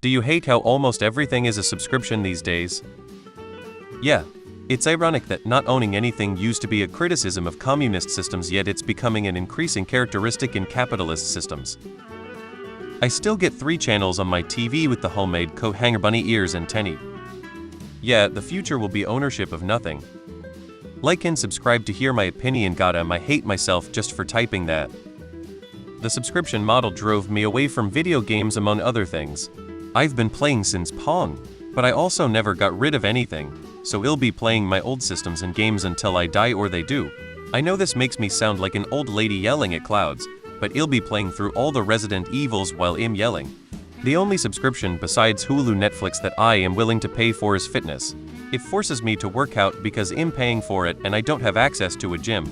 Do you hate how almost everything is a subscription these days? Yeah. It's ironic that not owning anything used to be a criticism of communist systems, yet it's becoming an increasing characteristic in capitalist systems. I still get 3 channels on my TV with the homemade coat hanger bunny ears and tenny. Yeah, the future will be ownership of nothing. Like and subscribe to hear my opinion. Goddamn, I hate myself just for typing that. The subscription model drove me away from video games among other things. I've been playing since Pong, but I also never got rid of anything, so I'll be playing my old systems and games until I die or they do. I know this makes me sound like an old lady yelling at clouds, but I'll be playing through all the Resident Evils while I'm yelling. The only subscription besides Hulu Netflix that I am willing to pay for is fitness. It forces me to work out because I'm paying for it and I don't have access to a gym.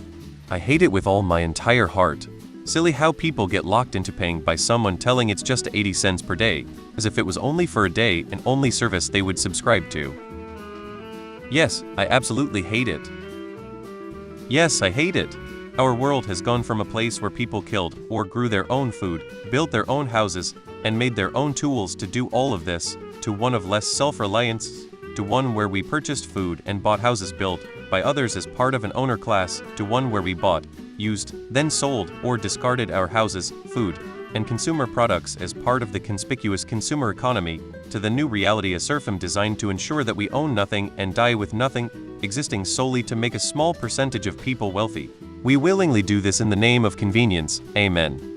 I hate it with all my entire heart. Silly how people get locked into paying by someone telling it's just 80 cents per day, as if it was only for a day and only service they would subscribe to. Yes, I absolutely hate it. Yes, I hate it. Our world has gone from a place where people killed or grew their own food, built their own houses, and made their own tools to do all of this, to one of less self-reliance, to one where we purchased food and bought houses built by others as part of an owner class, to one where we bought, used, then sold or discarded our houses, food, and consumer products as part of the conspicuous consumer economy, to the new reality, a serfdom designed to ensure that we own nothing and die with nothing, existing solely to make a small percentage of people wealthy. We willingly do this in the name of convenience. Amen.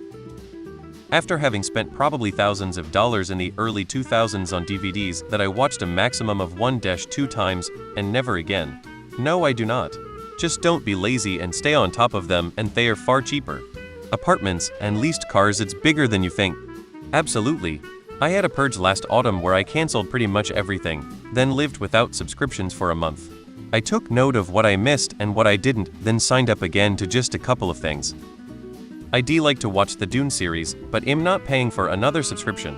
After having spent probably thousands of dollars in the early 2000s on DVDs that I watched a maximum of 1-2 times and never again. No, I do not. Just don't be lazy and stay on top of them, and they are far cheaper. Apartments and leased cars, it's bigger than you think. Absolutely. I had a purge last autumn where I canceled pretty much everything, then lived without subscriptions for a month. I took note of what I missed and what I didn't, then signed up again to just a couple of things. I do like to watch the Dune series, but am not paying for another subscription.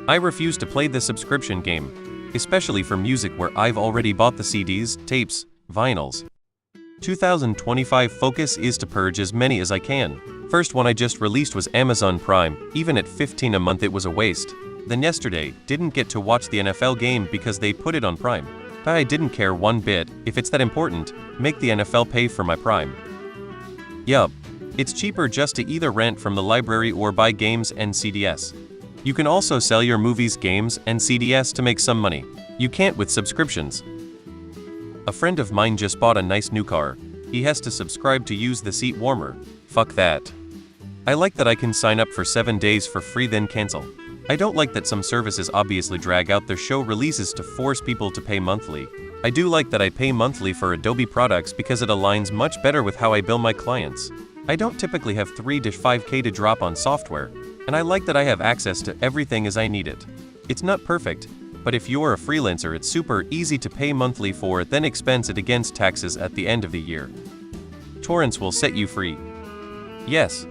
I refuse to play the subscription game, especially for music where I've already bought the CDs, tapes, vinyls. 2025 focus is to purge as many as I can. First one I just released was Amazon Prime. Even at $15 a month it was a waste. Then yesterday, didn't get to watch the NFL game because they put it on Prime. But I didn't care one bit. If it's that important, make the NFL pay for my Prime. Yup. It's cheaper just to either rent from the library or buy games and CDs. You can also sell your movies, games, and CDs to make some money. You can't with subscriptions. A friend of mine just bought a nice new car. He has to subscribe to use the seat warmer. Fuck that. I like that I can sign up for 7 days for free then cancel. I don't like that some services obviously drag out their show releases to force people to pay monthly. I do like that I pay monthly for Adobe products because it aligns much better with how I bill my clients. I don't typically have 3 to 5K to drop on software, and I like that I have access to everything as I need it. It's not perfect, but if you're a freelancer it's super easy to pay monthly for it, then expense it against taxes at the end of the year. Torrents will set you free. Yes,